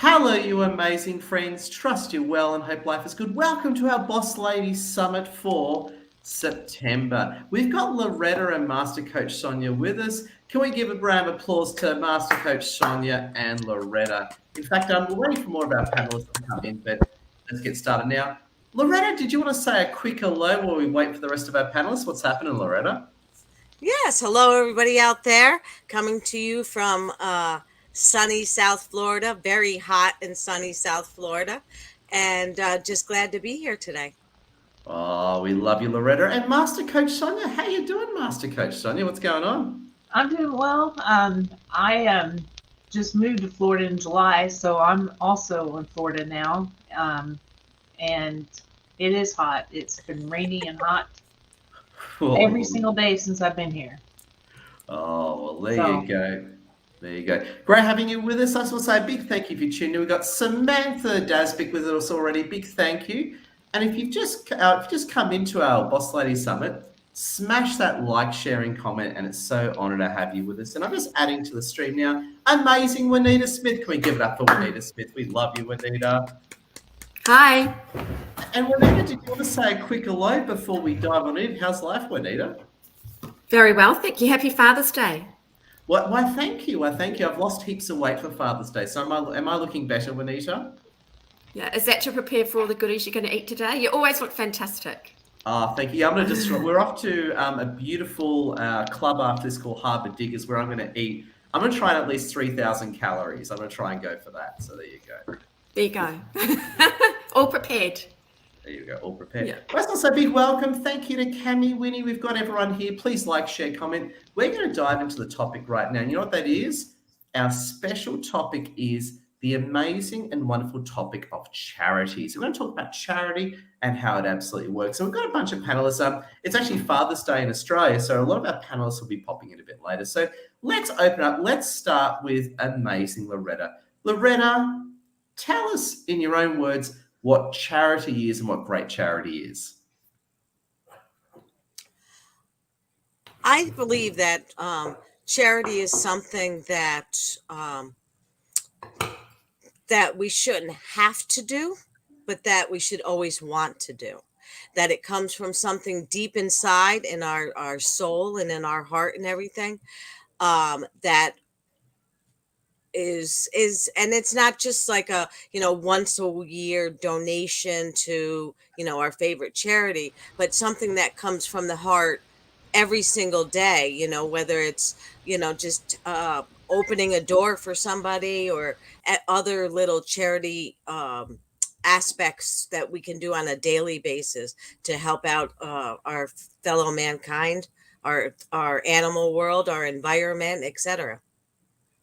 Hello, you amazing friends. Trust you're well and hope life is good. Welcome to our Boss Ladies Summit for September. We've got Loretta and Master Coach Sonia with us. Can we give a round of applause to Master Coach Sonia and Loretta? In fact, we're waiting for more of our panelists to come in, but let's get started now. Loretta, did you want to say a quick hello while we wait for the rest of our panelists? What's happening, Loretta? Yes, hello everybody out there. Coming to you from sunny South Florida, very hot and sunny South Florida, and just glad to be here today. Oh, we love you, Loretta. And Master Coach Sonia, how you doing, Master Coach Sonia? What's going on? I'm doing well. I just moved to Florida in July, so I'm also in Florida now. And it is hot. It's been rainy and hot every single day since I've been here. Oh, well, there you go. There you go. Great having you with us. I just want to say a big thank you for tuning in. We've got Samantha Dasbick with us already. Big thank you. And if you've just come into our Boss Lady Summit, smash that like, sharing, comment, and it's so honoured to have you with us. And I'm just adding to the stream now. Amazing Juanita Smith. Can we give it up for Juanita Smith? We love you, Juanita. Hi. And Juanita, did you want to say a quick hello before we dive on in? How's life, Juanita? Very well, thank you. Happy Father's Day. Why, thank you. Thank you. I've lost heaps of weight for Father's Day. So am I looking better, Juanita? Yeah, is that to prepare for all the goodies you're going to eat today? You always look fantastic. Thank you. I'm going to we're off to a beautiful club after this called Harbour Diggers where I'm going to eat. I'm going to try at least 3,000 calories. I'm going to try and go for that. So there you go. There you go. All prepared. There you go, all prepared. Yeah. First, also a big welcome. Thank you to Cami, Winnie. We've got everyone here. Please like, share, comment. We're going to dive into the topic right now. And you know what that is? Our special topic is the amazing and wonderful topic of charity. So we're going to talk about charity and how it absolutely works. So we've got a bunch of panelists. It's actually Father's Day in Australia, so a lot of our panelists will be popping in a bit later. So let's open up. Let's start with amazing Loretta. Loretta, tell us in your own words what charity is and what great charity is. I believe that charity is something that that we shouldn't have to do, but that we should always want to do. That it comes from something deep inside in our soul and in our heart and everything. That is and it's not just like a once a year donation to our favorite charity, but something that comes from the heart every single day, whether it's just opening a door for somebody or at other little charity aspects that we can do on a daily basis to help out our fellow mankind, our animal world, our environment, etc.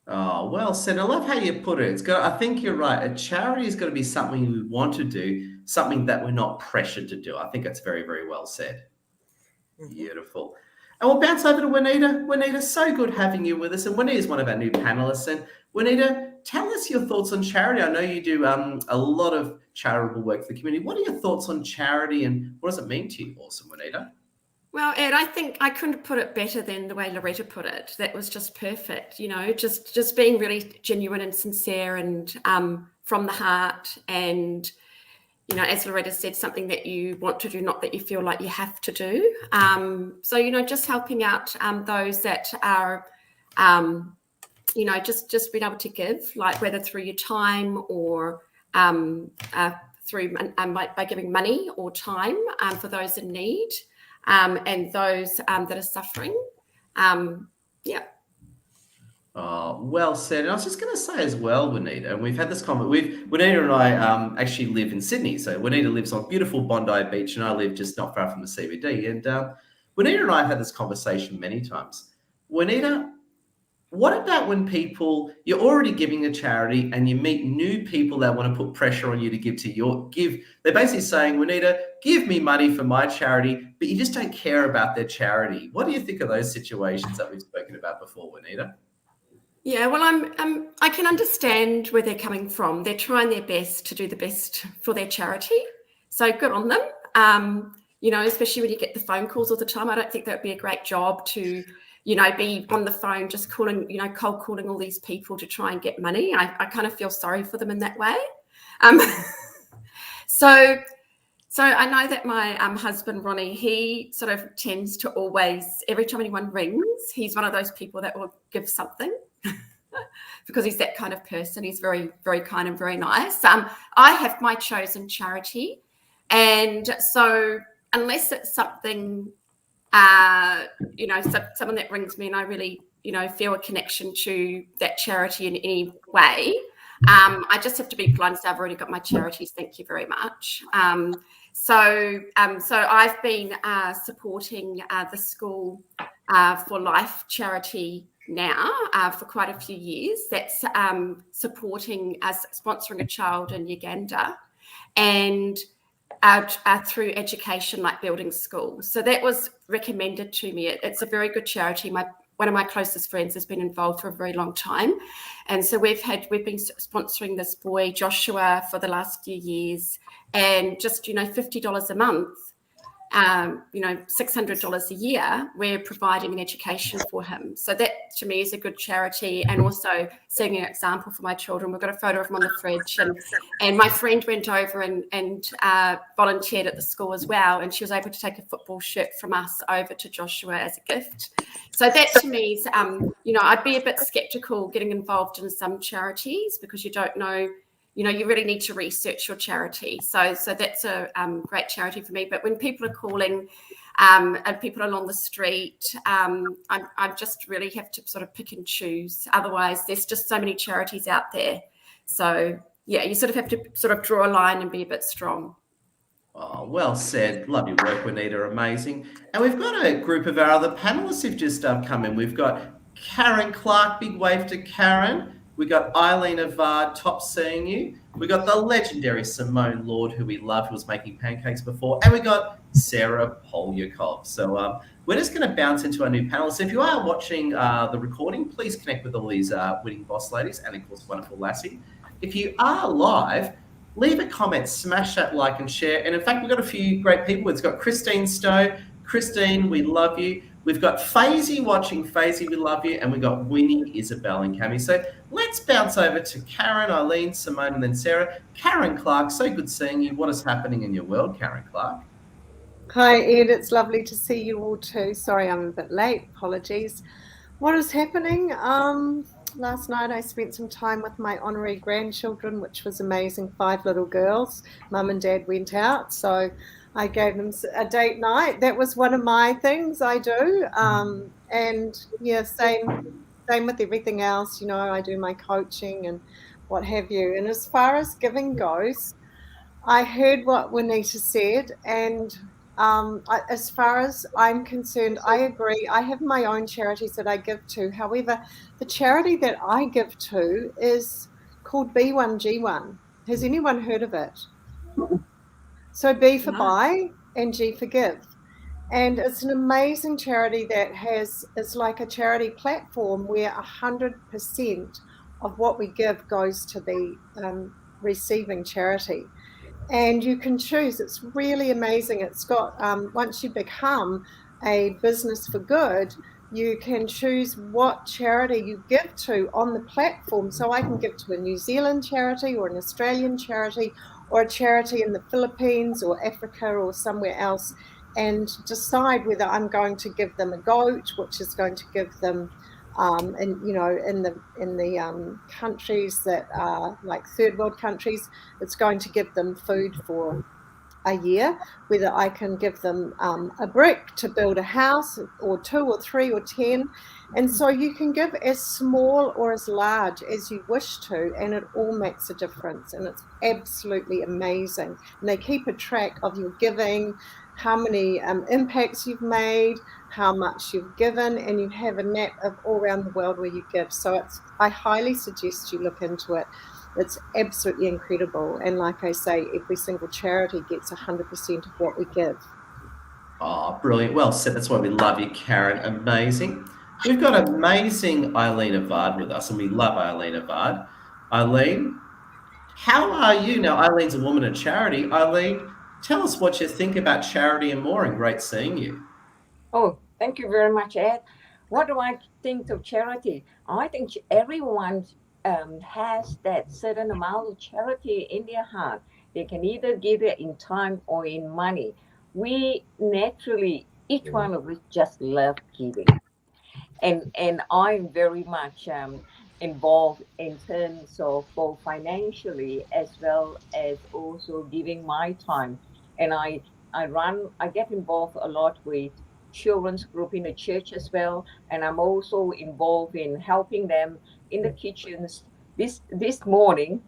Oh, well said. I love how you put it. I think you're right. A charity is going to be something we want to do, something that we're not pressured to do. I think that's very, very well said. Mm-hmm. Beautiful. And we'll bounce over to Juanita. Juanita, so good having you with us. And Juanita is one of our new panelists. And Juanita, tell us your thoughts on charity. I know you do a lot of charitable work for the community. What are your thoughts on charity and what does it mean to you? Awesome, Juanita. Well, Ed, I think I couldn't put it better than the way Loretta put it. That was just perfect, just being really genuine and sincere and from the heart. And, as Loretta said, something that you want to do, not that you feel like you have to do. So, just helping out those that are, just being able to give, like whether through your time or through by giving money or time for those in need. And those that are suffering. Yeah. Oh, well said. And I was just going to say as well, Juanita, and we've had this comment. Juanita and I actually live in Sydney. So Juanita lives on beautiful Bondi Beach and I live just not far from the CBD. And Juanita and I have had this conversation many times. Juanita, what about when you're already giving a charity and you meet new people that want to put pressure on you to give? They're basically saying, Juanita, give me money for my charity, but you just don't care about their charity. What do you think of those situations that we've spoken about before, Juanita? Yeah, well, I can understand where they're coming from. They're trying their best to do the best for their charity. So good on them. Especially when you get the phone calls all the time. I don't think that would be a great job to be on the phone just calling, cold calling all these people to try and get money. I kind of feel sorry for them in that way. So I know that my husband, Ronnie, he sort of tends to always, every time anyone rings, he's one of those people that will give something because he's that kind of person. He's very, very kind and very nice. I have my chosen charity. And so unless it's something, someone that rings me and I really, feel a connection to that charity in any way, I just have to be polite and say, I've already got my charities. Thank you very much. So I've been supporting the School for Life charity now for quite a few years. That's supporting us, sponsoring a child in Uganda, and through education, like building schools. So that was recommended to me. It's a very good charity. One of my closest friends has been involved for a very long time. And so we've been sponsoring this boy, Joshua, for the last few years, and just, $50 a month, $600 a year, we're providing an education for him. So that to me is a good charity, and also setting an example for my children. We've got a photo of him on the fridge, and my friend went over and volunteered at the school as well, and she was able to take a football shirt from us over to Joshua as a gift. So that to me is, I'd be a bit skeptical getting involved in some charities because you don't know. You really need to research your charity. So that's a great charity for me. But when people are calling and people along the street, I just really have to sort of pick and choose. Otherwise, there's just so many charities out there. So, yeah, you sort of have to sort of draw a line and be a bit strong. Oh, well said. Love your work, Juanita. Amazing. And we've got a group of our other panelists who've just come in. We've got Karen Clark. Big wave to Karen. We got Eileen Avard, top seeing you. We got the legendary Simone Lord, who we love, who was making pancakes before. And we got Sarah Polyakov. So we're just going to bounce into our new panelists. If you are watching the recording, please connect with all these winning boss ladies and, of course, wonderful Lassie. If you are live, leave a comment, smash that like and share. And in fact, we've got a few great people. It's got Christine Stowe. Christine, we love you. We've got Faisy watching. Faisy, we love you. And we've got Winnie, Isabel, and Cami. So let's bounce over to Karen, Eileen, Simone, and then Sarah. Karen Clark, so good seeing you. What is happening in your world, Karen Clark? Hi, Ed. It's lovely to see you all too. Sorry, I'm a bit late. Apologies. What is happening? Last night I spent some time with my honorary grandchildren, which was amazing. 5 little girls. Mum and Dad went out, so I gave them a date night. That was one of my things I do. And yeah, same with everything else. I do my coaching and what have you. And as far as giving goes, I heard what Juanita said, and as far as I'm concerned, I agree. I have my own charities that I give to. However, the charity that I give to is called B1G1. Has anyone heard of it? So B for buy and G for give. And it's an amazing charity that it's like a charity platform where 100% of what we give goes to the receiving charity. And you can choose. It's really amazing. It's got, once you become a business for good, you can choose what charity you give to on the platform. So I can give to a New Zealand charity or an Australian charity or a charity in the Philippines or Africa or somewhere else, and decide whether I'm going to give them a goat, which is going to give them, in the countries that are like third world countries, it's going to give them food for a year, whether I can give them a brick to build a house, or 2 or 3 or 10. And so you can give as small or as large as you wish to, and it all makes a difference. And it's absolutely amazing. And they keep a track of your giving, how many impacts you've made, how much you've given, and you have a map of all around the world where you give. So I highly suggest you look into it. It's absolutely incredible. And like I say, every single charity gets 100% of what we give. Oh, brilliant. Well said. That's why we love you, Karen. Amazing. We've got amazing Eileen Avard with us, and we love Eileen Avard. Eileen, how are you? Now, Eileen's a woman of charity. Eileen, tell us what you think about charity and more, and great seeing you. Oh, thank you very much, Ed. what do I think of charity? I think everyone has that certain amount of charity in their heart. They can either give it in time or in money. We naturally, each one of us just love giving. And I'm very much involved in terms of both financially as well as also giving my time. And I get involved a lot with children's group in the church as well, and I'm also involved in helping them in the kitchens. This morning,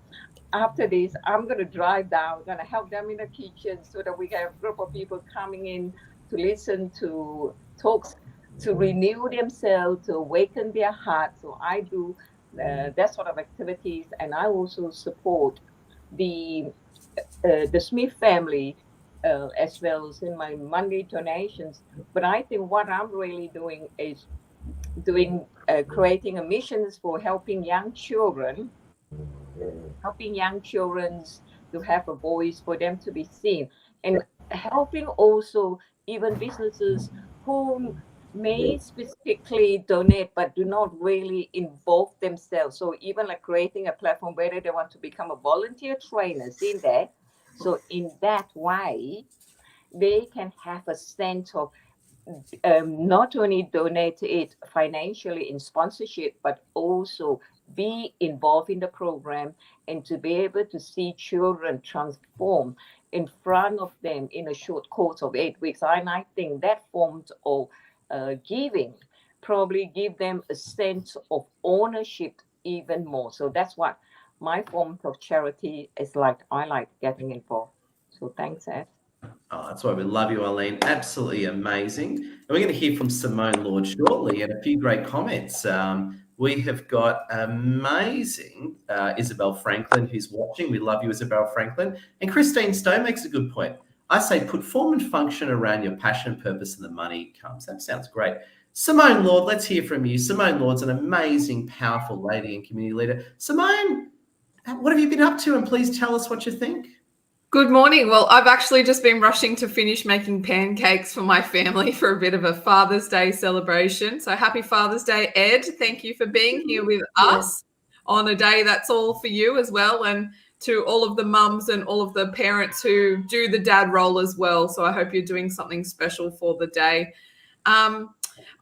after this, I'm going to drive down, going to help them in the kitchen so that we have a group of people coming in to listen to talks, to renew themselves, to awaken their heart. So I do that sort of activities, and I also support the Smith family as well as in my monthly donations. But I think what I'm really doing is creating a missions for helping young children to have a voice, for them to be seen, and helping also even businesses who may specifically donate but do not really involve themselves. So even like creating a platform where they want to become a volunteer trainers in there. So in that way, they can have a sense of not only donate it financially in sponsorship, but also be involved in the program and to be able to see children transform in front of them in a short course of 8 weeks. And I think that form of giving probably give them a sense of ownership even more. So that's what my form of charity is like. I like getting involved. So thanks, Ed. Oh, that's why we love you, Eileen. Absolutely amazing. And we're going to hear from Simone Lord shortly and a few great comments. We have got amazing Isabel Franklin who's watching. We love you, Isabel Franklin. And Christine Stowe makes a good point. I say put form and function around your passion, purpose, and the money comes. That sounds great. Simone Lord, let's hear from you. Simone Lord's an amazing, powerful lady and community leader. Simone, what have you been up to? And please tell us what you think. Good morning. Well, I've actually just been rushing to finish making pancakes for my family for a bit of a Father's Day celebration. So happy Father's Day, Ed. Thank you for being here with us on a day that's all for you as well. And to all of the mums and all of the parents who do the dad role as well. So I hope you're doing something special for the day.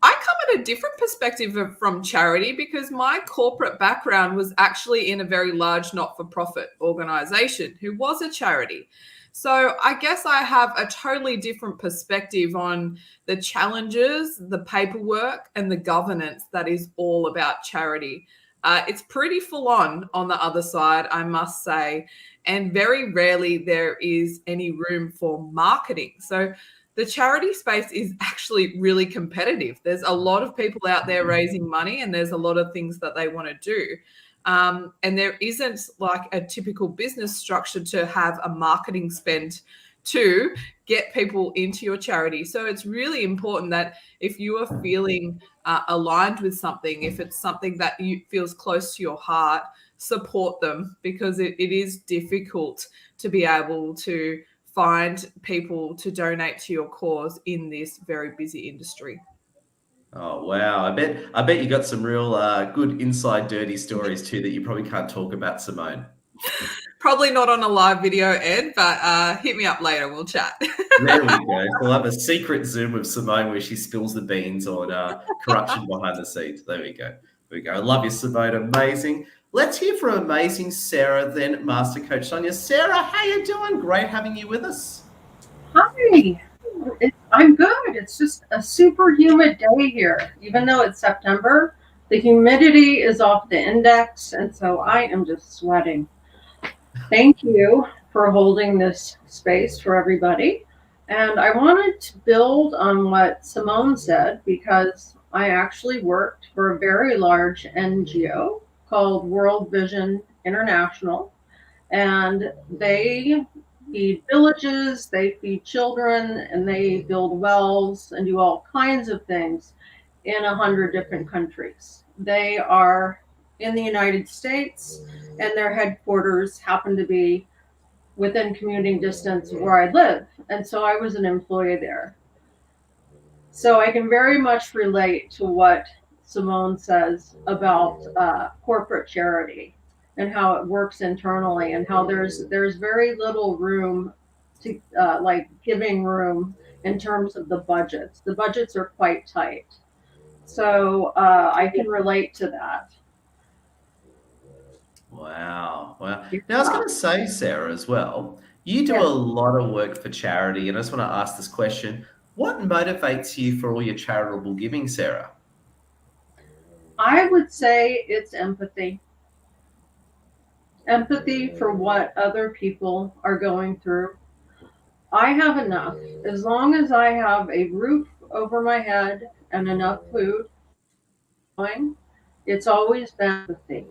I come at a different perspective from charity because my corporate background was actually in a very large not-for-profit organization who was a charity. So I guess I have a totally different perspective on the challenges, the paperwork, and the governance that is all about charity. It's pretty full on the other side, I must say, and very rarely there is any room for marketing. So the charity space is actually really competitive. There's a lot of people out there raising money and there's a lot of things that they want to do. And there isn't like a typical business structure to have a marketing spend to get people into your charity. So it's really important that if you are feeling aligned with something, if it's something that feels close to your heart, support them, because it is difficult to be able to find people to donate to your cause in this very busy industry. Oh wow! I bet you got some real good inside dirty stories too that you probably can't talk about, Simone. Probably not on a live video, Ed, but hit me up later. We'll chat. There we go. We'll have a secret Zoom with Simone where she spills the beans on corruption behind the scenes. There we go. There we go. I love you, Simone. Amazing. Let's hear from amazing Sarah, then Master Coach Sonia. Sarah, how you doing? Great having you with us. Hi. I'm good. It's just a super humid day here. Even though it's September, the humidity is off the index, and so I am just sweating. Thank you for holding this space for everybody. And I wanted to build on what Simone said, because I actually worked for a very large NGO called World Vision International, and they feed villages, they feed children, and they build wells and do all kinds of things in 100 different countries. They are in the United States, and their headquarters happen to be within commuting distance of where I live. And so I was an employee there. So I can very much relate to what Simone says about corporate charity and how it works internally, and how there's very little room to like giving room in terms of the budgets. The budgets are quite tight. So I can relate to that. Wow. Wow. Now, I was going to say, Sarah, as well, you do Yes. a lot of work for charity, and I just want to ask this question. What motivates you for all your charitable giving, Sarah? I would say it's empathy. Empathy for what other people are going through. I have enough. As long as I have a roof over my head and enough food, it's always been empathy.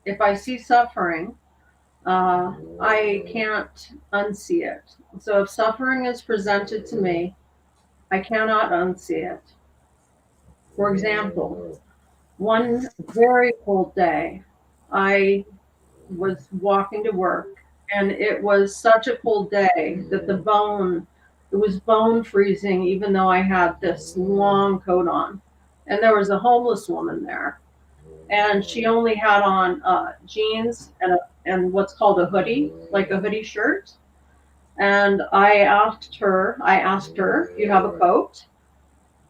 If I see suffering, I can't unsee it. So if suffering is presented to me, I cannot unsee it. For example, one very cold day, I was walking to work, and it was such a cold day that it was bone freezing, even though I had this long coat on. And there was a homeless woman there, and she only had on jeans and what's called a hoodie, like a hoodie shirt. And I asked her, "You have a coat?"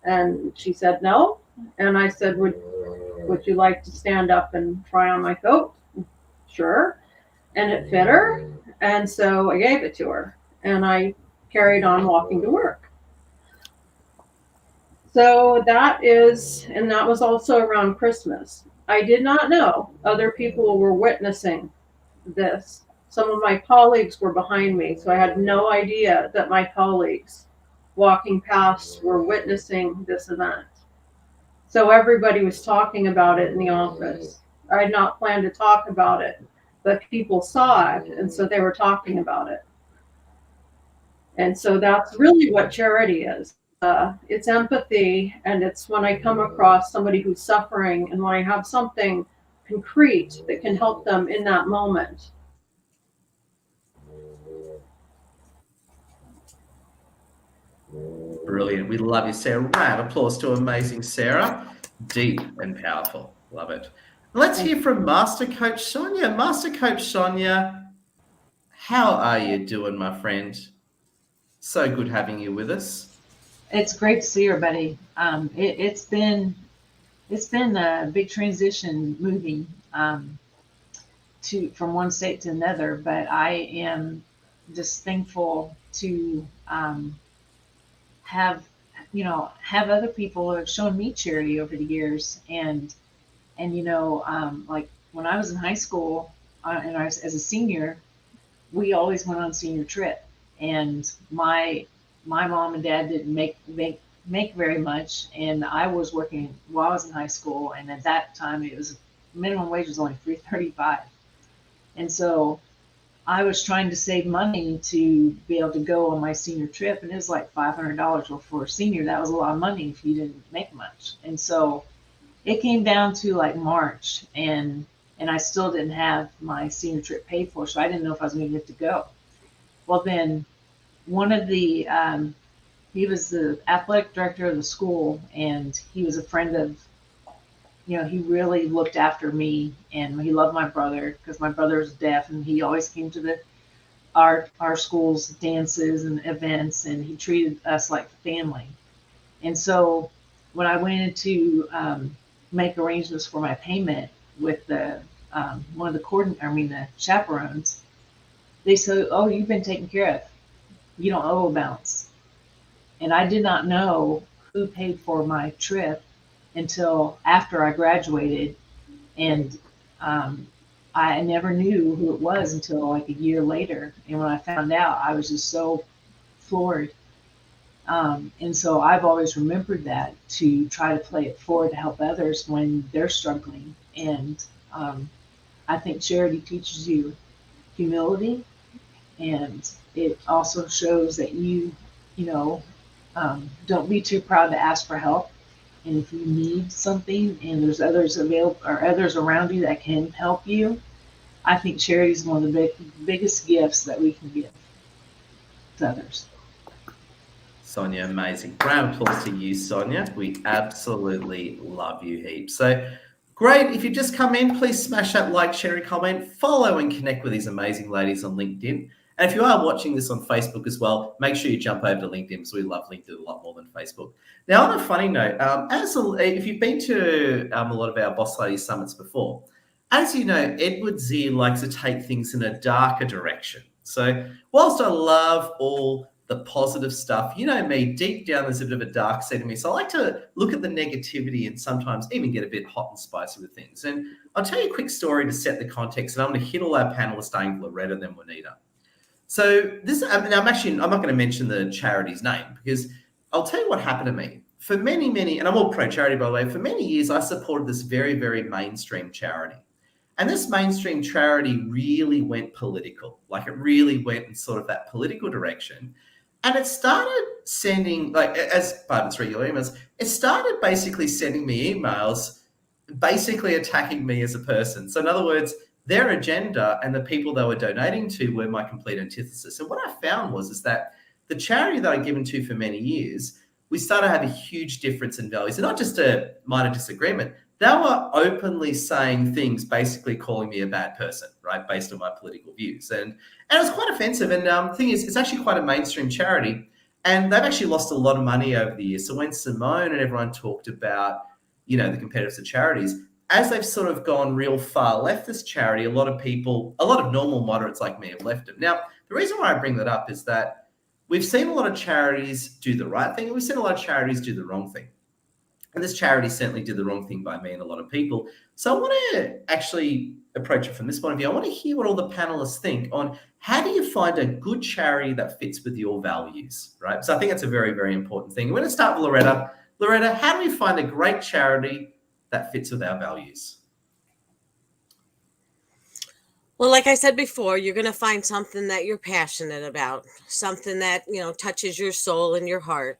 And she said no. And I said, would you like to stand up and try on my coat? Sure. And it fit her. And so I gave it to her, and I carried on walking to work. So that was also around Christmas. I did not know other people were witnessing this. Some of my colleagues were behind me, so I had no idea that my colleagues walking past were witnessing this event. So everybody was talking about it in the office. I had not planned to talk about it, but people saw it, and so they were talking about it. And so that's really what charity is. It's empathy, and it's when I come across somebody who's suffering, and when I have something concrete that can help them in that moment. Brilliant. We love you, Sarah. Round of applause to amazing Sarah. Deep and powerful. Love it. Let's hear from Master Coach Sonia. Master Coach Sonia, how are you doing, my friend? So good having you with us. It's great to see everybody. It's been a big transition moving from one state to another, but I am just thankful to have other people who have shown me charity over the years, and like when I was in high school and I was as a senior, we always went on senior trip, and my mom and dad didn't make very much, and I was working while I was in high school, and at that time it was minimum wage was only $3.35, and so I was trying to save money to be able to go on my senior trip, and it was like $500. Well, for a senior, that was a lot of money if you didn't make much. And so it came down to like March, and I still didn't have my senior trip paid for, so I didn't know if I was going to get to go. Well, then one of the he was the athletic director of the school, and he was a friend of, he really looked after me, and he loved my brother because my brother was deaf, and he always came to our school's dances and events, and he treated us like family. And so when I went to make arrangements for my payment with the one of the chaperones, they said, "Oh, you've been taken care of. You don't owe a balance." And I did not know who paid for my trip until after I graduated, and I never knew who it was until like a year later. And when I found out, I was just so floored. And so I've always remembered that, to try to play it forward to help others when they're struggling. And I think charity teaches you humility, and it also shows that don't be too proud to ask for help. And if you need something and there's others available or others around you that can help you, I think charity is one of the biggest gifts that we can give to others. Sonia, amazing. Round of applause to you, Sonia. We absolutely love you heaps. So great. If you just come in, please smash that like, share, and comment, follow and connect with these amazing ladies on LinkedIn. And if you are watching this on Facebook as well, make sure you jump over to LinkedIn because we love LinkedIn a lot more than Facebook. Now, on a funny note, if you've been to a lot of our Boss Lady Summits before, as you know, Edward Zia likes to take things in a darker direction. So whilst I love all the positive stuff, you know me, deep down there's a bit of a dark side of me. So I like to look at the negativity and sometimes even get a bit hot and spicy with things. And I'll tell you a quick story to set the context, and I'm going to hit all our panelists, starting with Loretta, then Juanita. So this, I'm not going to mention the charity's name because I'll tell you what happened to me. For many, and I'm all pro-charity, by the way, for many years, I supported this very, very mainstream charity. And this mainstream charity really went political. Like, it really went in sort of that political direction. And it started sending, like, as part of its regular emails, it started basically sending me emails, basically attacking me as a person. So in other words, their agenda and the people they were donating to were my complete antithesis. And what I found is that the charity that I'd given to for many years, we started to have a huge difference in values. And not just a minor disagreement. They were openly saying things, basically calling me a bad person, right, based on my political views. And it was quite offensive. And the thing is, it's actually quite a mainstream charity. And they've actually lost a lot of money over the years. So when Simone and everyone talked about, you know, the competitors of charities, as they've sort of gone real far left this charity, a lot of people, a lot of normal moderates like me have left it. Now, the reason why I bring that up is that we've seen a lot of charities do the right thing, and we've seen a lot of charities do the wrong thing. And this charity certainly did the wrong thing by me and a lot of people. So I want to actually approach it from this point of view. I want to hear what all the panelists think on how do you find a good charity that fits with your values, right? So I think that's a very, very important thing. We're going to start with Loretta. Loretta, how do we find a great charity that fits with our values? Well, like I said before, you're going to find something that you're passionate about, something that, you know, touches your soul and your heart.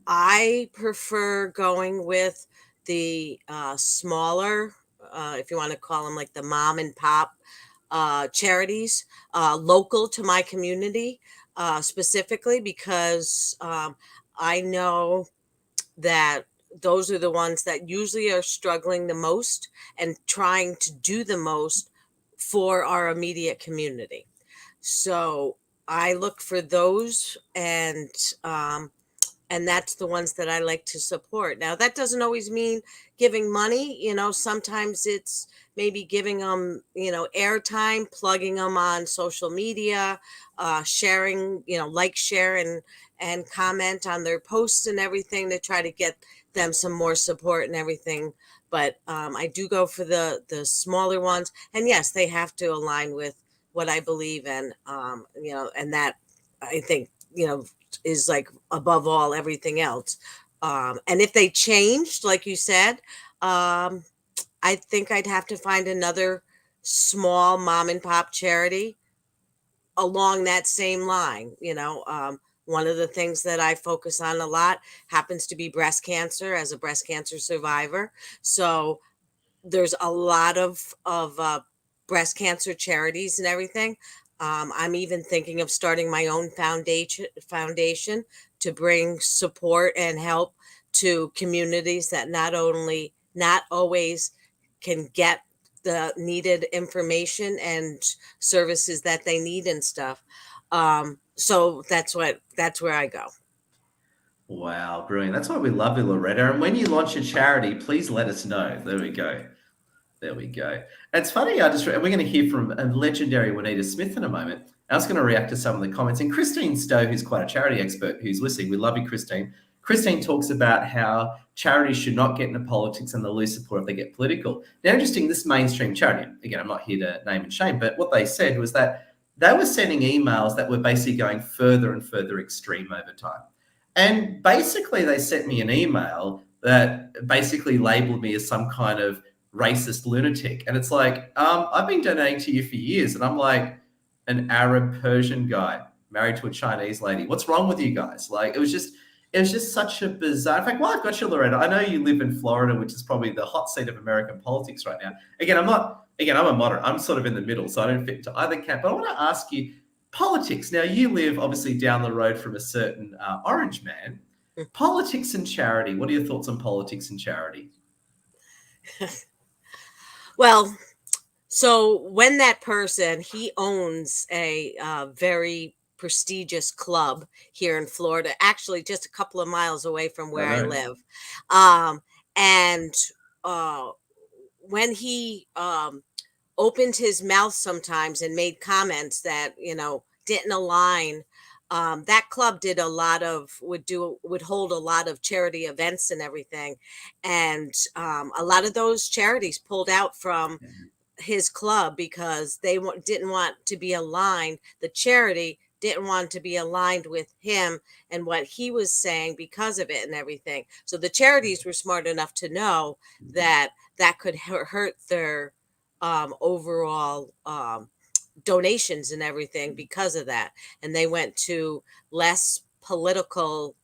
I prefer going with the smaller, if you want to call them like the mom and pop charities, local to my community, specifically because I know that those are the ones that usually are struggling the most and trying to do the most for our immediate community. So I look for those, and that's the ones that I like to support. Now, that doesn't always mean giving money. You know, sometimes it's maybe giving them, you know, airtime, plugging them on social media, sharing, you know, like, share, and comment on their posts and everything to try to get them some more support and everything. But I do go for the smaller ones. And yes, they have to align with what I believe in, you know, and that I think, you know, is like above all everything else. And if they changed, like you said, I think I'd have to find another small mom and pop charity along that same line. You know, one of the things that I focus on a lot happens to be breast cancer, as a breast cancer survivor. So there's a lot of breast cancer charities and everything. I'm even thinking of starting my own foundation to bring support and help to communities that not always can get the needed information and services that they need and stuff. So that's where I go. Wow, brilliant. That's why we love you, Loretta. And when you launch a charity, please let us know. There we go. It's funny. We're going to hear from a legendary Juanita Smith in a moment. I was going to react to some of the comments. And Christine Stowe, who's quite a charity expert, who's listening. We love you, Christine. Christine talks about how charities should not get into politics and they'll lose support if they get political. Now, interesting, this mainstream charity, again, I'm not here to name and shame, but what they said was that they were sending emails that were basically going further and further extreme over time. And basically, they sent me an email that basically labeled me as some kind of racist lunatic. And it's like, I've been donating to you for years. And I'm like an Arab Persian guy married to a Chinese lady. What's wrong with you guys? Like, it was just such a bizarre. In fact, while I've got you, Loretta, I know you live in Florida, which is probably the hot seat of American politics right now. I'm a moderate. I'm sort of in the middle, so I don't fit into either camp. But I want to ask you, politics. Now, you live obviously down the road from a certain orange man. Politics and charity. What are your thoughts on politics and charity? Well, so when that person, he owns a very prestigious club here in Florida, actually just a couple of miles away from where I live. And when he opened his mouth sometimes and made comments that, didn't align, that club did a lot of, would hold a lot of charity events and everything. And a lot of those charities pulled out from his club because they didn't want to be aligned. The charity didn't want to be aligned with him and what he was saying because of it and everything. So the charities were smart enough to know that that could hurt their overall donations and everything because of that. And they went to less political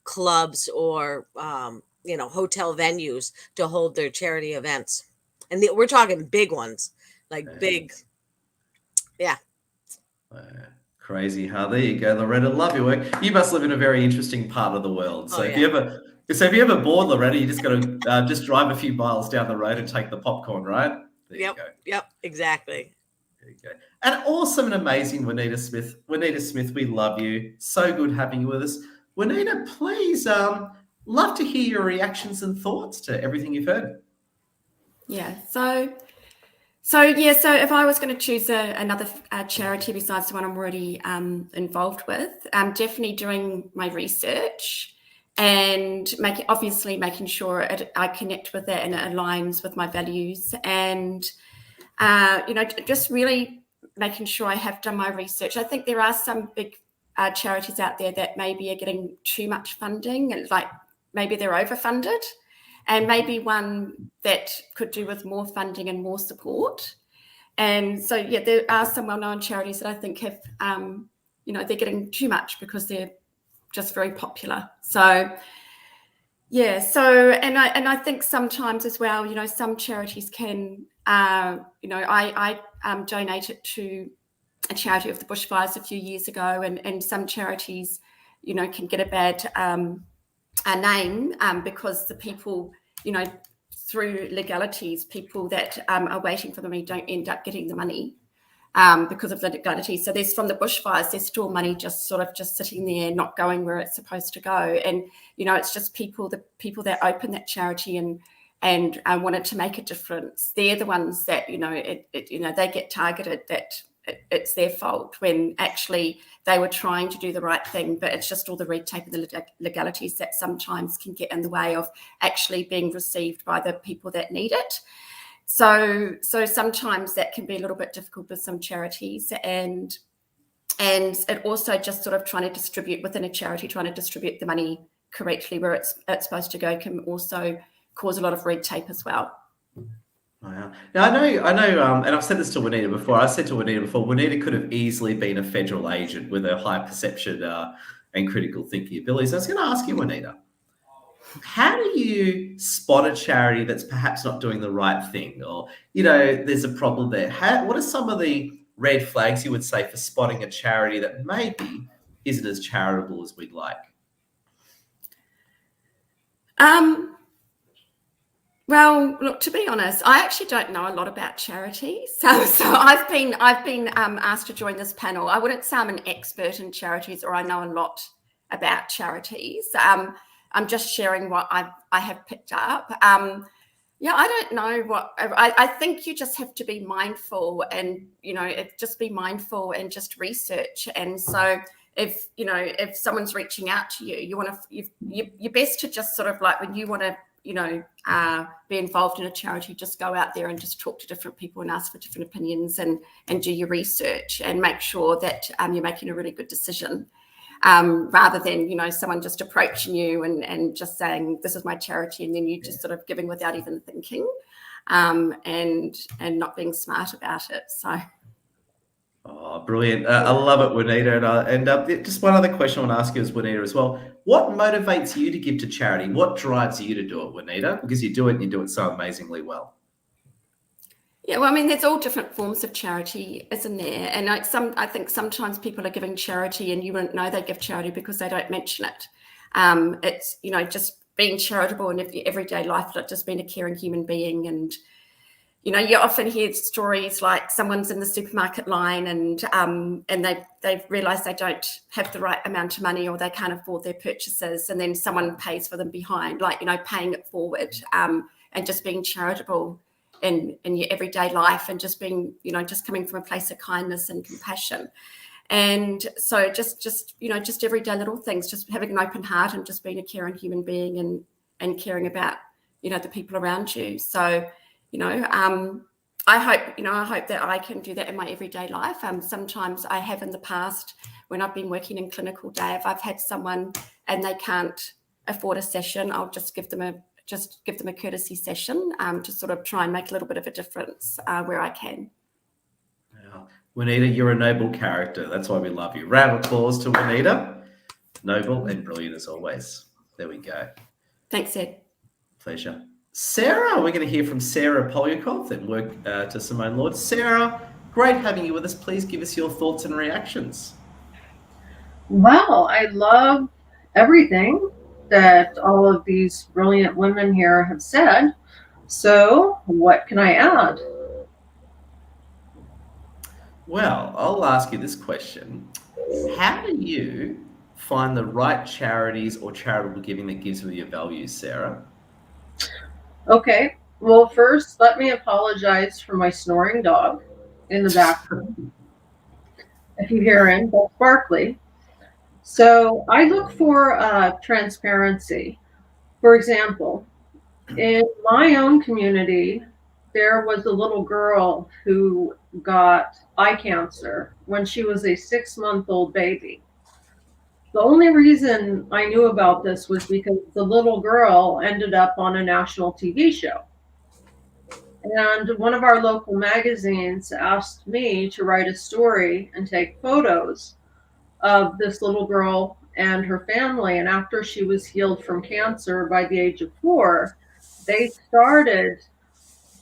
clubs or, hotel venues to hold their charity events. And we're talking big ones, like big. Yeah. Crazy, huh? There you go, Loretta. Love your work. You must live in a very interesting part of the world. So if you ever bored, Loretta, you just got to just drive a few miles down the road and take the popcorn, right? There you go. Yep, exactly. There you go. And awesome and amazing, Juanita Smith. Juanita Smith, we love you. So good having you with us. Juanita, please, love to hear your reactions and thoughts to everything you've heard. Yeah. So if I was going to choose another charity besides the one I'm already involved with, definitely doing my research and making sure I connect with it and it aligns with my values, and just really making sure I have done my research. I think there are some big charities out there that maybe are getting too much funding, and like maybe they're overfunded. And maybe one that could do with more funding and more support. And so, there are some well-known charities that I think have, they're getting too much because they're just very popular. So, and I think sometimes as well, some charities can, I donated to a charity of the bushfires a few years ago, and some charities, can get a bad a name because the people, through legalities, people that are waiting for the money don't end up getting the money because of the legalities. So there's, from the bushfires, there's still money just sitting there, not going where it's supposed to go. And, it's just the people that open that charity and wanted to make a difference. They're the ones that, they get targeted, that it's their fault, when actually they were trying to do the right thing, but it's just all the red tape and the legalities that sometimes can get in the way of actually being received by the people that need it. So sometimes that can be a little bit difficult with some charities, and it also just sort of trying to distribute within a charity, trying to distribute the money correctly where it's supposed to go, can also cause a lot of red tape as well. Wow. Now, I know, and I've said this to Juanita before. Juanita could have easily been a federal agent with her high perception and critical thinking abilities. I was going to ask you, Juanita, how do you spot a charity that's perhaps not doing the right thing, or, there's a problem there? What are some of the red flags you would say for spotting a charity that maybe isn't as charitable as we'd like? Well, look, to be honest, I actually don't know a lot about charities. So I've been asked to join this panel. I wouldn't say I'm an expert in charities or I know a lot about charities. I'm just sharing what I have picked up. I don't know what. I think you just have to be mindful, and just be mindful and just research. And so if someone's reaching out to you, you're best to just sort of, like, when you want to be involved in a charity, just go out there and just talk to different people and ask for different opinions, and do your research and make sure that you're making a really good decision, rather than someone just approaching you and just saying, this is my charity, and then you just sort of giving without even thinking, and not being smart about it. So Oh, brilliant. I love it, Juanita. And just one other question I want to ask you is, Juanita, as well. What motivates you to give to charity? What drives you to do it, Juanita? Because you do it and you do it so amazingly well. Yeah, well, I mean, there's all different forms of charity, isn't there? And I think sometimes people are giving charity and you wouldn't know they give charity because they don't mention it. It's, just being charitable in everyday life, like just being a caring human being. And, you often hear stories like someone's in the supermarket line and they've realised they don't have the right amount of money or they can't afford their purchases, and then someone pays for them behind, like, paying it forward, and just being charitable in your everyday life, and just being, just coming from a place of kindness and compassion. And so just everyday little things, just having an open heart and just being a caring human being and caring about, the people around you. So, I hope that I can do that in my everyday life. Sometimes I have in the past when I've been working in clinical day, if I've had someone and they can't afford a session, I'll just give them a courtesy session, to sort of try and make a little bit of a difference where I can. Wow. Juanita, you're a noble character. That's why we love you. Round of applause to Juanita. Noble and brilliant as always. There we go. Thanks, Ed. Pleasure. Sarah, we're going to hear from Sarah Polyakov, then work to Simone Lord. Sarah, great having you with us. Please give us your thoughts and reactions. Well, I love everything that all of these brilliant women here have said. So what can I add? Well, I'll ask you this question. How do you find the right charities or charitable giving that gives you your values, Sarah? Okay, well, first, let me apologize for my snoring dog in the background. If you hear him, that's Barkley. So I look for transparency. For example, in my own community, there was a little girl who got eye cancer when she was a 6-month-old baby. The only reason I knew about this was because the little girl ended up on a national TV show. And one of our local magazines asked me to write a story and take photos of this little girl and her family. And after she was healed from cancer by the age of 4, they started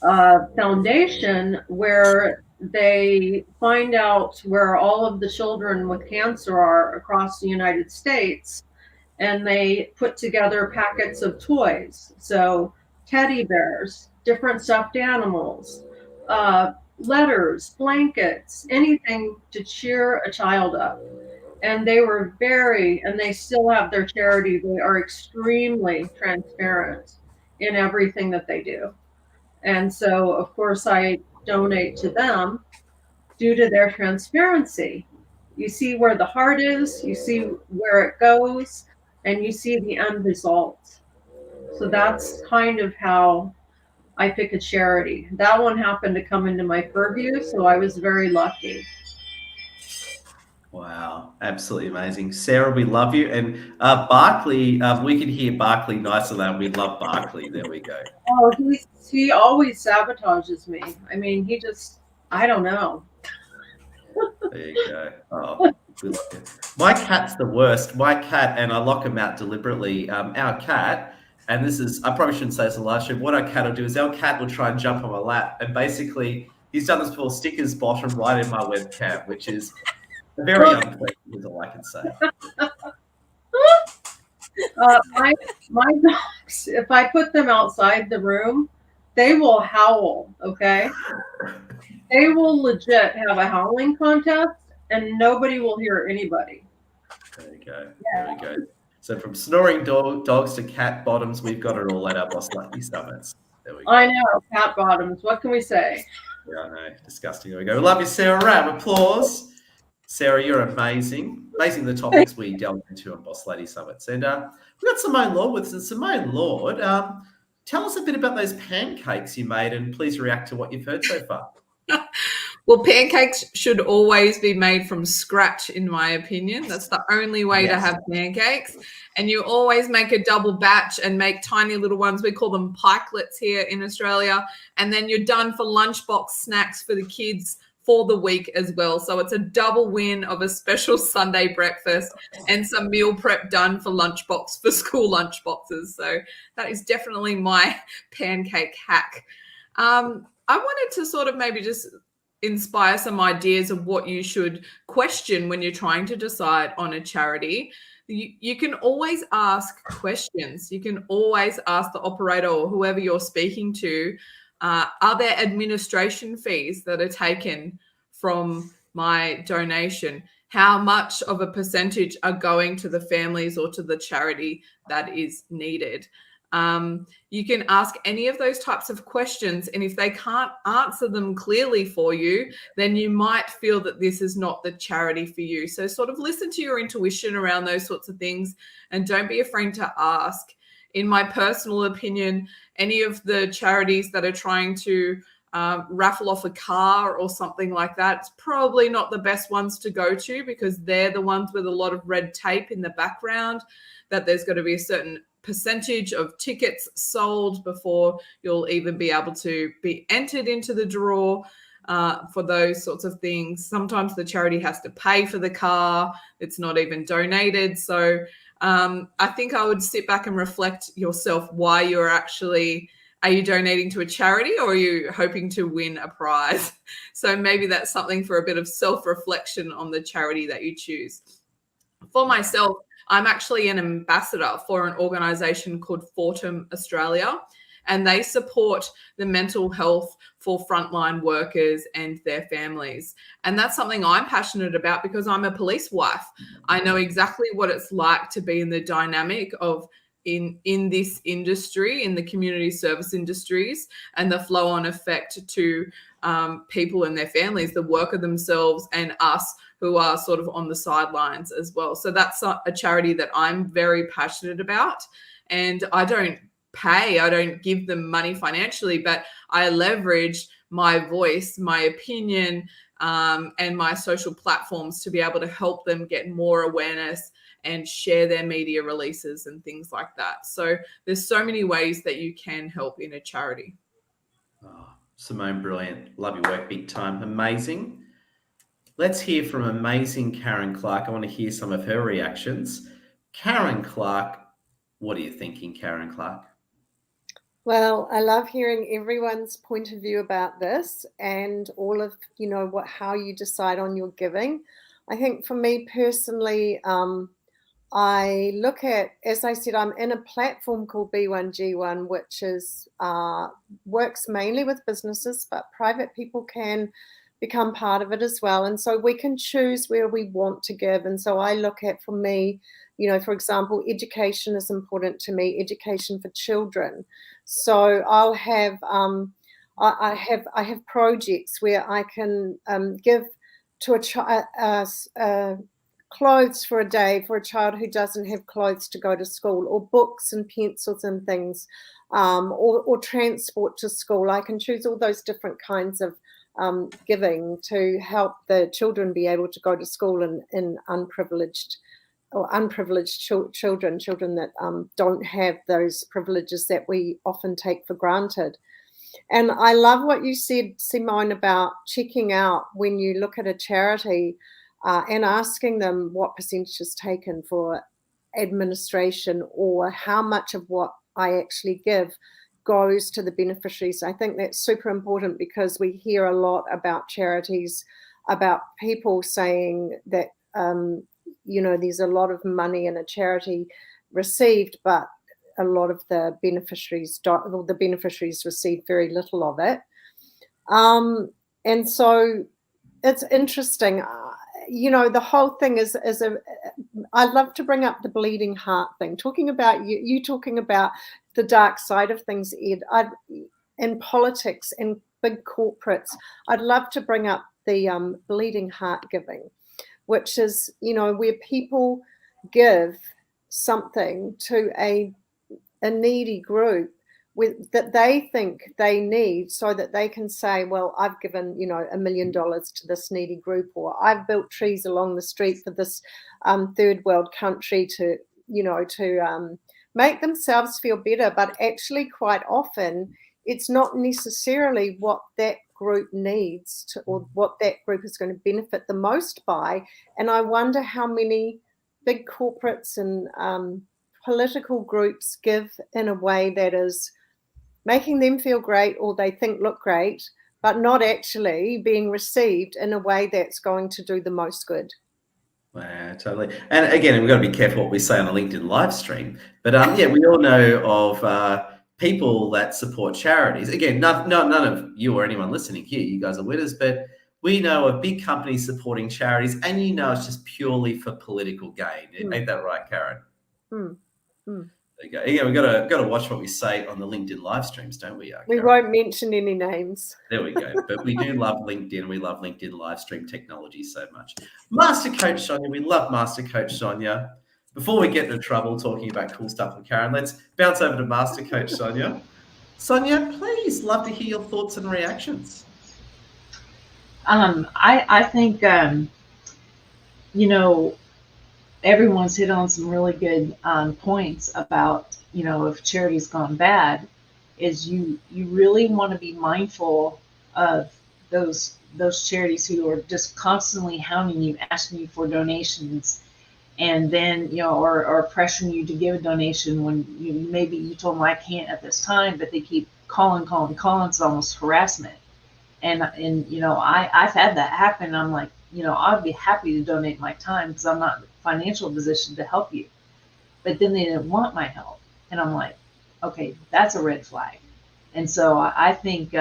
a foundation where they find out where all of the children with cancer are across the United States, and they put together packets of toys. So teddy bears, different stuffed animals, letters, blankets, anything to cheer a child up. And they were and they still have their charity. They are extremely transparent in everything that they do. And so, of course, I donate to them due to their transparency. You see where the heart is, you see where it goes, and you see the end result. So that's kind of how I pick a charity. That one happened to come into my purview, so I was very lucky. Wow, absolutely amazing. Sarah, we love you. And Barkley, we can hear Barkley nice and loud. We love Barkley. There we go. Oh, he always sabotages me. I mean, I don't know. There you go. Oh, we love it. My cat's the worst. My cat, and I lock him out deliberately. Our cat, and I probably shouldn't say this in the last show, what our cat will do is our cat will try and jump on my lap. And basically, he's done this before, stick his bottom right in my webcam, which is very unpleasant, is all I can say. My dogs, if I put them outside the room, they will howl, okay? They will legit have a howling contest, and nobody will hear anybody. There you go. Yeah. There we go. So from snoring dogs to cat bottoms, we've got it all at our Boss Lucky Summits. There we go. I know, cat bottoms. What can we say? Yeah, I know. Disgusting. There we go. We love you, Sarah. Round of applause. Sarah, you're amazing. Amazing the topics we delved into on Boss Lady Summits. And we've got Simone Lord with us. Simone Lord, tell us a bit about those pancakes you made, and please react to what you've heard so far. Well, pancakes should always be made from scratch, in my opinion. That's the only way to have pancakes. And you always make a double batch and make tiny little ones. We call them pikelets here in Australia. And then you're done for lunchbox snacks for the kids for the week as well. So it's a double win of a special Sunday breakfast and some meal prep done for lunchbox, for school lunchboxes. So that is definitely my pancake hack. I wanted to sort of maybe just inspire some ideas of what you should question when you're trying to decide on a charity. You can always ask questions. You can always ask the operator or whoever you're speaking to, are there administration fees that are taken from my donation? How much of a percentage are going to the families or to the charity that is needed? You can ask any of those types of questions, and if they can't answer them clearly for you, then you might feel that this is not the charity for you. So sort of listen to your intuition around those sorts of things, and don't be afraid to ask. In my personal opinion, any of the charities that are trying to raffle off a car or something like that, it's probably not the best ones to go to, because they're the ones with a lot of red tape in the background, that there's got to be a certain percentage of tickets sold before you'll even be able to be entered into the draw for those sorts of things. Sometimes the charity has to pay for the car. It's not even donated. So I think I would sit back and reflect yourself why are you donating to a charity, or are you hoping to win a prize? So maybe that's something for a bit of self-reflection on the charity that you choose. For myself, I'm actually an ambassador for an organisation called Fortum Australia, and they support the mental health for frontline workers and their families. And that's something I'm passionate about because I'm a police wife. I know exactly what it's like to be in the dynamic of in this industry, in the community service industries, and the flow-on effect to people and their families, the worker themselves, and us who are sort of on the sidelines as well. So that's a charity that I'm very passionate about. And I don't give them money financially, but I leverage my voice, my opinion, and my social platforms to be able to help them get more awareness and share their media releases and things like that. So there's so many ways that you can help in a charity. Oh, Simone, brilliant. Love your work, big time. Amazing. Let's hear from amazing Karen Clark. I want to hear some of her reactions. Karen Clark, what are you thinking, Karen Clark? Well, I love hearing everyone's point of view about this, and all of, how you decide on your giving. I think for me personally, I look at, as I said, I'm in a platform called B1G1, which is works mainly with businesses, but private people can become part of it as well. And so we can choose where we want to give. And so I look at, for me, for example, education is important to me, education for children. So I'll have, I have projects where I can give to a child clothes for a day for a child who doesn't have clothes to go to school, or books and pencils and things, or transport to school. I can choose all those different kinds of giving to help the children be able to go to school in unprivileged children that don't have those privileges that we often take for granted. And I love what you said, Simone, about checking out when you look at a charity and asking them what percentage is taken for administration, or how much of what I actually give goes to the beneficiaries. I think that's super important, because we hear a lot about charities, about people saying that, there's a lot of money in a charity received, but a lot of the beneficiaries receive very little of it. And so it's interesting. The whole thing is I love to bring up the bleeding heart thing, talking about you talking about the dark side of things, Ed. In politics and big corporates, I'd love to bring up the bleeding heart giving, which is, where people give something to a needy group that they think they need, so that they can say, well, I've given, $1 million to this needy group, or I've built trees along the street for this third world country to make themselves feel better. But actually, quite often, it's not necessarily what that group needs or what that group is going to benefit the most by. And I wonder how many big corporates and political groups give in a way that is making them feel great, or they think look great, but not actually being received in a way that's going to do the most good. Yeah, totally. And again, we've got to be careful what we say on a LinkedIn live stream. But yeah, we all know of people that support charities. Again, none of you or anyone listening here, you guys are winners, but we know of big companies supporting charities, and it's just purely for political gain. Ain't that right, Karen? Mm. There you go. Yeah, we've got to watch what we say on the LinkedIn live streams, don't we? We Karen? won't mention any names. There we go. But we do love LinkedIn. We love LinkedIn live stream technology so much. Master Coach Sonia, we love Master Coach Sonia. Before we get into trouble talking about cool stuff with Karen, let's bounce over to Master Coach Sonia. Sonia, please, love to hear your thoughts and reactions. I think, everyone's hit on some really good points about, if charity's gone bad, is you really want to be mindful of those charities who are just constantly hounding you, asking you for donations, and then, or pressuring you to give a donation when maybe you told them I can't at this time, but they keep calling. It's almost harassment. And I've had that happen. I'm like, I'd be happy to donate my time because I'm not in a financial position to help you. But then they didn't want my help. And I'm like, okay, that's a red flag. And so I think,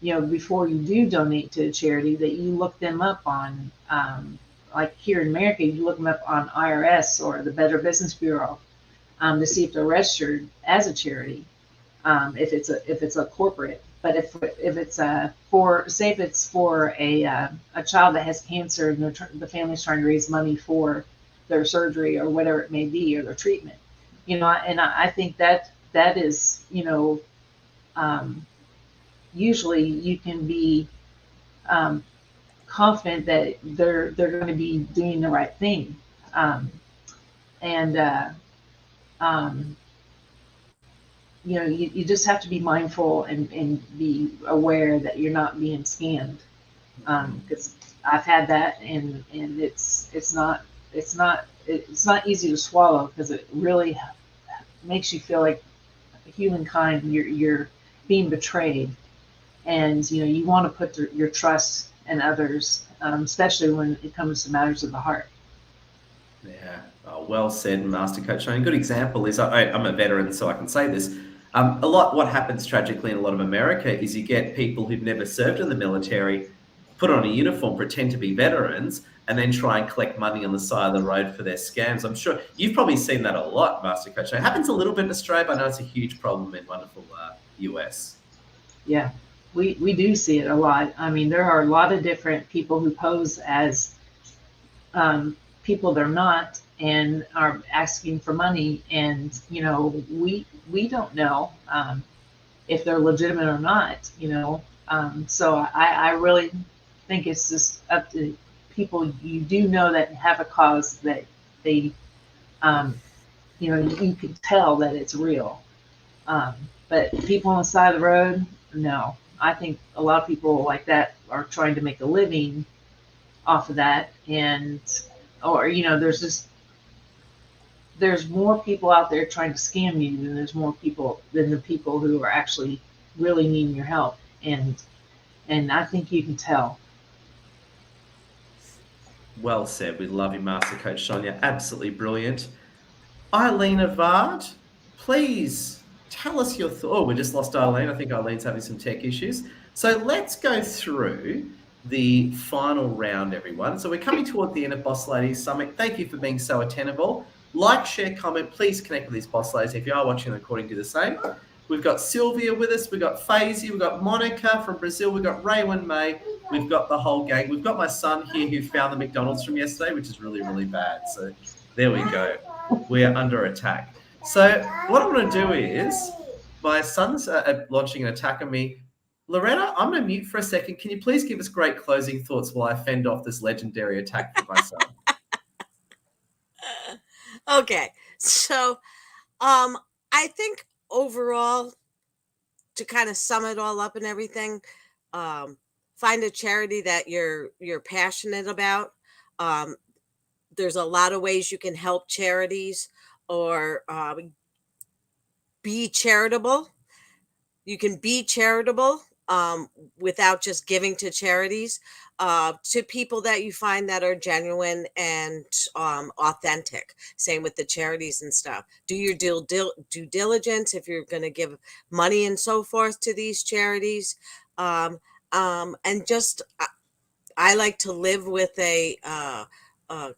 before you do donate to a charity, that you look them up on, like here in America, you look them up on IRS or the Better Business Bureau to see if they're registered as a charity, if it's a corporate. But if it's if it's for a child that has cancer and the family's trying to raise money for their surgery or whatever it may be, or their treatment, and I think that is, usually you can be confident that they're going to be doing the right thing, you just have to be mindful and be aware that you're not being scammed, because I've had that, and it's not easy to swallow, because it really makes you feel like humankind, you're being betrayed, and you want to put your trust in others, especially when it comes to matters of the heart. Yeah, well said, Master Coach. A good example is I'm a veteran, so I can say this. What happens tragically in a lot of America is you get people who've never served in the military, put on a uniform, pretend to be veterans, and then try and collect money on the side of the road for their scams. I'm sure you've probably seen that a lot, Master Coach. It happens a little bit in Australia, but I know it's a huge problem in wonderful US. Yeah, we do see it a lot. I mean, there are a lot of different people who pose as people they're not, and are asking for money, and we don't know if they're legitimate or not, so I really think it's just up to people you do know that have a cause, that they you can tell that it's real, but people on the side of the road, no. I think a lot of people like that are trying to make a living off of that, there's more people out there trying to scam you than the people who are actually really needing your help, and I think you can tell. Well said. We love you, Master Coach Sonia. Absolutely brilliant. Eileen Avard, please tell us your thoughts. Oh, we just lost Eileen. I think Eileen's having some tech issues. So let's go through the final round, everyone. So we're coming toward the end of Boss Ladies Summit. Thank you for being so attentive. Like, share, comment. Please connect with these Boss Ladies. If you are watching the recording, do the same. We've got Sylvia with us. We've got Faisy. We've got Monica from Brazil. We've got Raywin May. We've got the whole gang. We've got my son here who found the McDonald's from yesterday, which is really, really bad. So there we go. We're under attack. So what I'm going to do is, my son's launching an attack on me. Loretta, I'm going to mute for a second. Can you please give us great closing thoughts while I fend off this legendary attack from my son? Okay, so I think overall, to kind of sum it all up and everything, find a charity that you're passionate about. There's a lot of ways you can help charities, or be charitable. You can be charitable without just giving to charities, to people that you find that are genuine and authentic. Same with the charities and stuff. Do your due diligence if you're going to give money and so forth to these charities. And just I like to live with a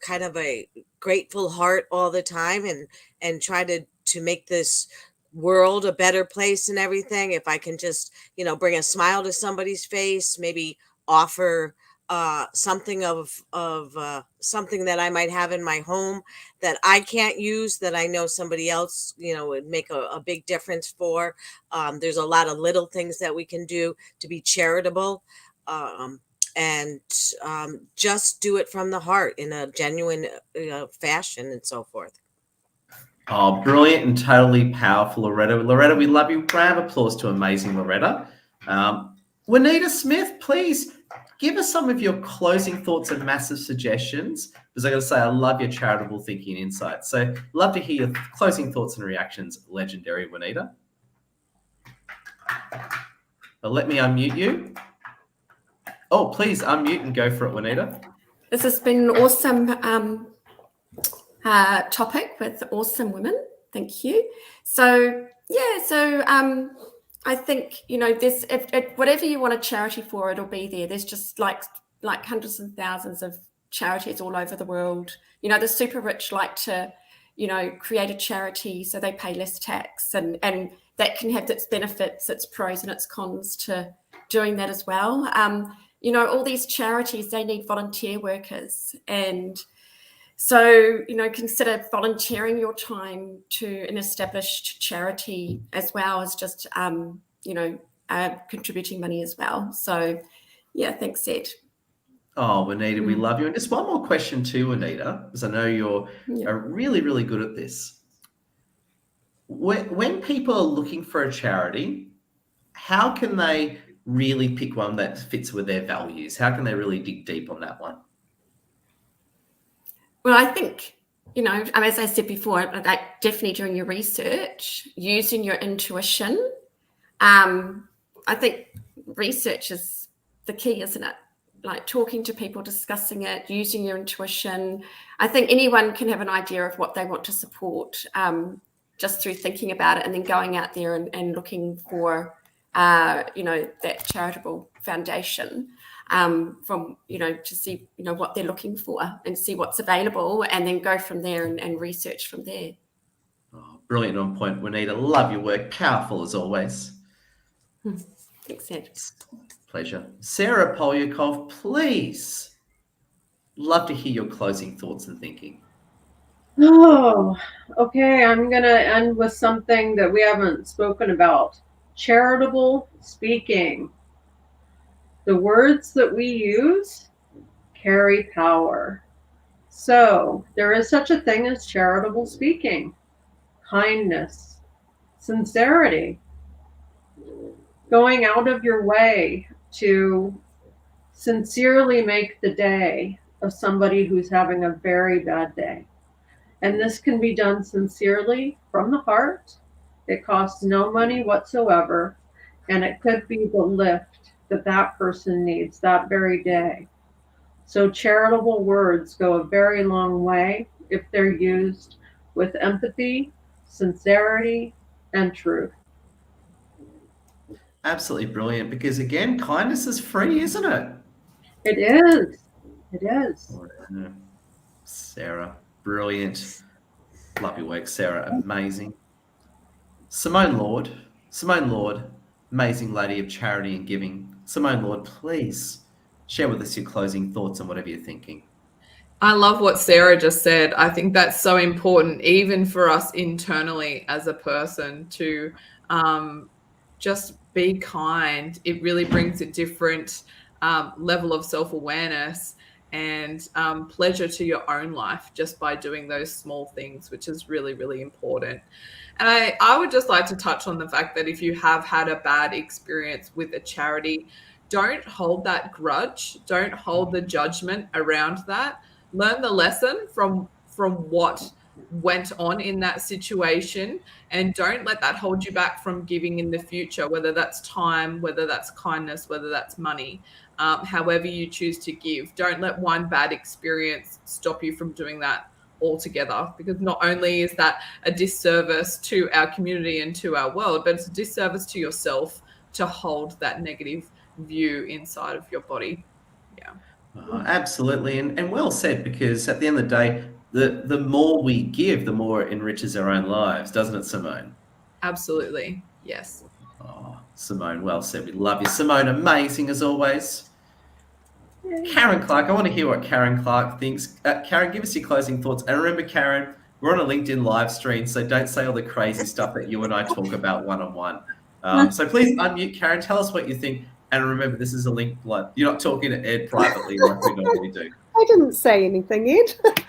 kind of a grateful heart all the time, and try to make this world a better place and everything. If I can just, bring a smile to somebody's face, maybe offer something of something that I might have in my home that I can't use, that I know somebody else, would make a big difference for. There's a lot of little things that we can do to be charitable. And just do it from the heart in a genuine fashion and so forth. Oh, brilliant and totally powerful, Loretta. Loretta, we love you. Round of applause to amazing Loretta. Juanita Smith, please give us some of your closing thoughts and massive suggestions, because I got to say, I love your charitable thinking and insights. So love to hear your closing thoughts and reactions, legendary Juanita. But let me unmute you. Oh, please unmute and go for it, Juanita. This has been an awesome topic with awesome women. Thank you. So I think, this, if whatever you want a charity for, it'll be there. There's just like hundreds and thousands of charities all over the world. The super rich like to, create a charity so they pay less tax, and that can have its benefits, its pros and its cons to doing that as well. All these charities, they need volunteer workers. And so, consider volunteering your time to an established charity as well as just, contributing money as well. So, yeah, thanks, Ed. Oh, Juanita, we love you. And just one more question too, Juanita, because I know you're really, really good at this. When people are looking for a charity, how can they really pick one that fits with their values? How can they really dig deep on that one? Well, I think, as I said before, like definitely doing your research, using your intuition. I think research is the key, isn't it? Like talking to people, discussing it, using your intuition. I think anyone can have an idea of what they want to support just through thinking about it, and then going out there and looking for that charitable foundation from, to see, what they're looking for and see what's available, and then go from there and research from there. Oh, brilliant, on point, Juanita. Love your work. Powerful as always. Thanks, Ed. Pleasure. Sarah Polyakov, please. Love to hear your closing thoughts and thinking. Oh, okay. I'm going to end with something that we haven't spoken about. Charitable speaking. The words that we use carry power. So there is such a thing as charitable speaking, kindness, sincerity, going out of your way to sincerely make the day of somebody who's having a very bad day. And this can be done sincerely from the heart. It costs no money whatsoever, and it could be the lift that that person needs that very day. So charitable words go a very long way if they're used with empathy, sincerity, and truth. Absolutely brilliant, because again, kindness is free, isn't it? It is. It is. Sarah, brilliant. Love your work, Sarah. Amazing. Simone Lord, amazing lady of charity and giving. Simone Lord, please share with us your closing thoughts and whatever you're thinking. I love what Sarah just said. I think that's so important, even for us internally as a person, to just be kind. It really brings a different level of self-awareness and pleasure to your own life just by doing those small things, which is really, really important. And I would just like to touch on the fact that if you have had a bad experience with a charity, don't hold that grudge. Don't hold the judgment around that. Learn the lesson from what went on in that situation, and don't let that hold you back from giving in the future, whether that's time, whether that's kindness, whether that's money. However you choose to give, don't let one bad experience stop you from doing that altogether, because not only is that a disservice to our community and to our world, but it's a disservice to yourself to hold that negative view inside of your body. Absolutely, and well said, because at the end of the day, the more we give, the more it enriches our own lives, doesn't it, Simone? Absolutely. Yes. Oh, Simone, well said. We love you. Simone, amazing as always. Karen Clark, I want to hear what Karen Clark thinks. Karen, give us your closing thoughts. And remember, Karen, we're on a LinkedIn live stream, so don't say all the crazy stuff that you and I talk about one-on-one. So please unmute, Karen. Tell us what you think. And remember, this is a link. You're not talking to Ed privately like we normally do. I didn't say anything, Ed.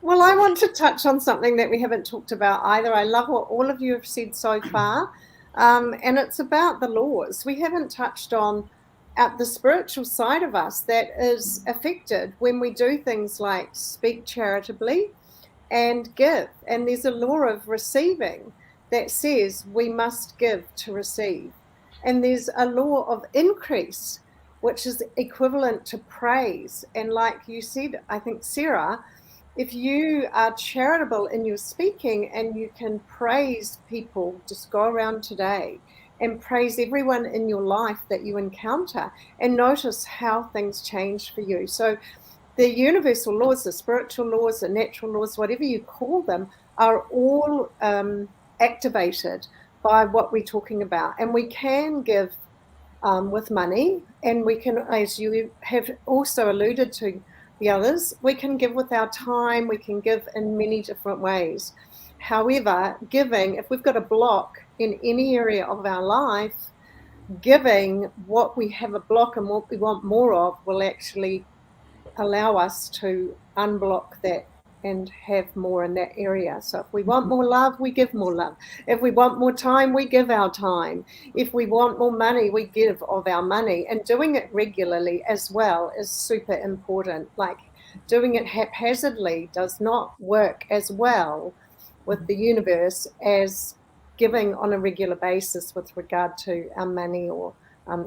Well, I want to touch on something that we haven't talked about either. I love what all of you have said so far. And it's about the laws. We haven't touched on the spiritual side of us that is affected when we do things like speak charitably and give. And there's a law of receiving that says we must give to receive. And there's a law of increase, which is equivalent to praise. And like you said, I think, Sarah, if you are charitable in your speaking and you can praise people, just go around today and praise everyone in your life that you encounter and notice how things change for you. So the universal laws, the spiritual laws, the natural laws, whatever you call them, are all activated by what we're talking about. And we can give with money, and we can, as you have also alluded to the others, we can give with our time, we can give in many different ways. However, giving, if we've got a block in any area of our life, giving what we have a block and what we want more of will actually allow us to unblock that and have more in that area. So if we want more love, we give more love. If we want more time, we give our time. If we want more money, we give of our money. And doing it regularly as well is super important. Like doing it haphazardly does not work as well with the universe as giving on a regular basis with regard to our money or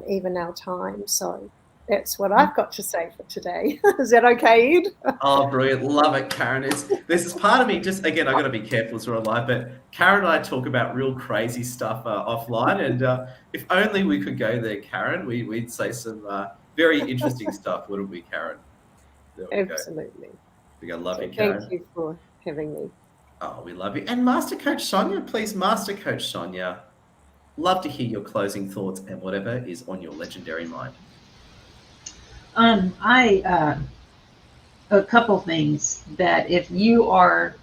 even our time. So that's what I've got to say for today. Is that okay, Ed? Oh, brilliant. Love it, Karen. This is part of me, just, again, I've got to be careful as we're alive, but Karen and I talk about real crazy stuff offline, and if only we could go there, Karen, we'd say some very interesting stuff, wouldn't we, Karen? There we Absolutely. go. We go. Love you, Karen. Thank you for having me. Oh, we love you. And Master Coach Sonia, please, Master Coach Sonia, love to hear your closing thoughts and whatever is on your legendary mind. A couple things that if you are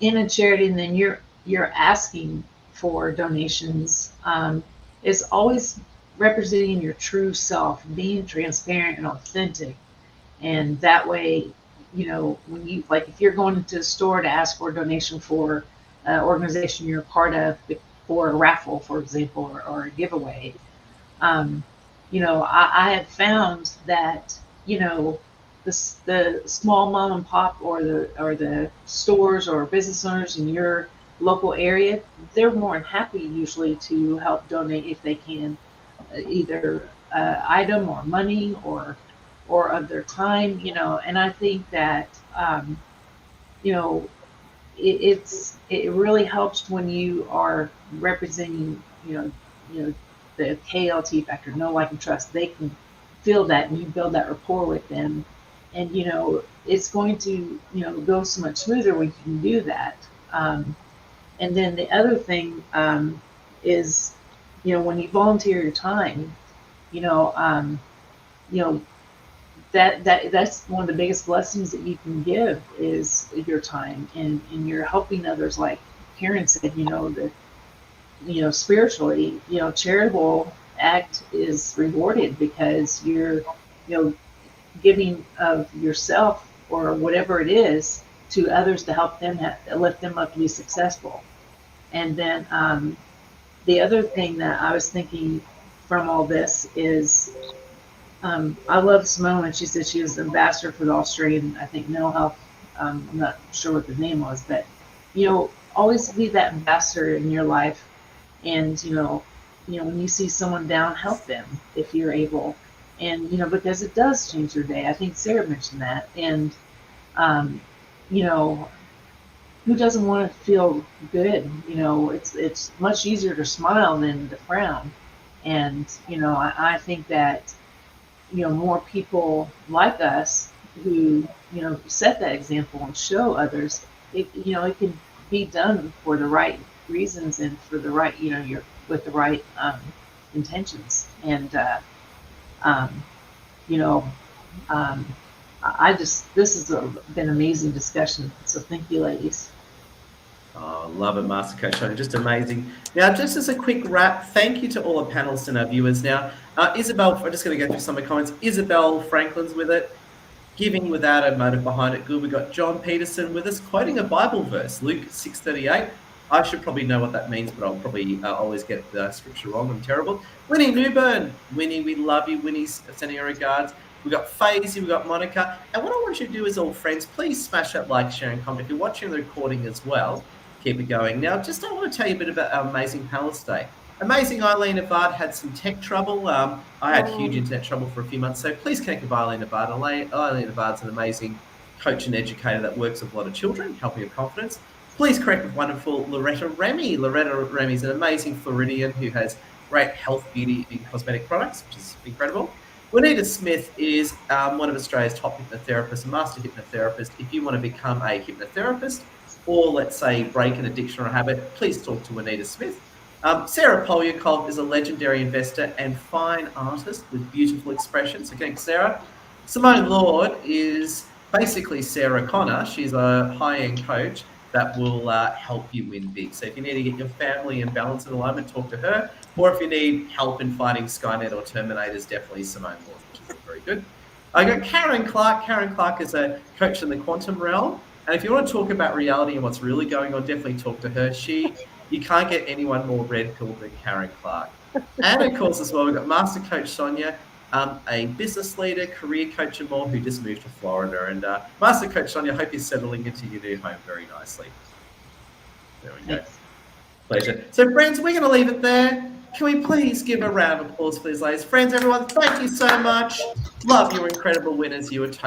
in a charity and then you're asking for donations, is always representing your true self, being transparent and authentic. And that way, you know, when you, like, if you're going into a store to ask for a donation for an organization you're a part of, for a raffle, for example, or a giveaway, you know, I have found that, you know, the small mom and pop or the stores or business owners in your local area, they're more than happy usually to help donate if they can, either item or money or of their time, you know. And I think that you know, it really helps when you are representing, you know, the KLT factor, know, like, and trust. They can feel that, and you build that rapport with them, and you know, it's going to, you know, go so much smoother when you can do that. And then the other thing is, you know, when you volunteer your time, you know, that's one of the biggest blessings that you can give is your time, and you're helping others. Like Karen said, you know, that, you know, spiritually, you know, charitable act is rewarded because you're, you know, giving of yourself or whatever it is to others to help them lift them up to be successful. And then the other thing that I was thinking from all this is, I love Simone when she said she was the ambassador for the Australian, I think, mental health I'm not sure what the name was, but always be that ambassador in your life, and when you see someone down, help them if you're able, and because it does change your day. I think Sarah mentioned that, and who doesn't want to feel good? It's much easier to smile than to frown, and I think that more people like us who set that example and show others, it can be done for the right reasons and for the right you're with the right intentions, and this has been an amazing discussion, so thank you, ladies. Oh, love it, Master Coach Sonia. Just amazing. Now, just as a quick wrap, thank you to all the panelists and our viewers. Now, Isabel, I'm just going to go through some of the comments. Isabel Franklin's with it. Giving without a motive behind it. Good. We've got John Peterson with us, quoting a Bible verse, Luke 6:38. I should probably know what that means, but I'll probably always get the scripture wrong. I'm terrible. Winnie Newburn. Winnie, we love you. Winnie's sending her regards. We've got Faisy, we've got Monica. And what I want you to do is, all friends, please smash that like, share, and comment. If you're watching the recording as well, keep it going. Now, just I want to tell you a bit about our amazing panelist today. Amazing Eileen Avard had some tech trouble. I had huge internet trouble for a few months, so please connect with Eileen Avard. Eileen Avard's an amazing coach and educator that works with a lot of children, helping with confidence. Please connect with wonderful Loretta Remy. Loretta Remy is an amazing Floridian who has great health, beauty, and cosmetic products, which is incredible. Juanita Smith is one of Australia's top hypnotherapists, a master hypnotherapist. If you want to become a hypnotherapist or, let's say, break an addiction or a habit, please talk to Juanita Smith. Sarah Polyakov is a legendary investor and fine artist with beautiful expressions. Okay, Sarah. Simone Lord is basically Sarah Connor. She's a high-end coach that will help you win big. So if you need to get your family in balance and alignment, talk to her. Or if you need help in fighting Skynet or Terminators, definitely Simone Lord, which is very good. I got Karen Clark. Karen Clark is a coach in the quantum realm. And if you want to talk about reality and what's really going on, definitely talk to her. You can't get anyone more red pilled than Karen Clark. And of course, as well, we've got Master Coach Sonia, a business leader, career coach and more, who just moved to Florida. And Master Coach Sonia, I hope you're settling into your new home very nicely. There we go. Pleasure. So, friends, we're going to leave it there. Can we please give a round of applause for these ladies? Friends, everyone, thank you so much. Love your incredible winners. You were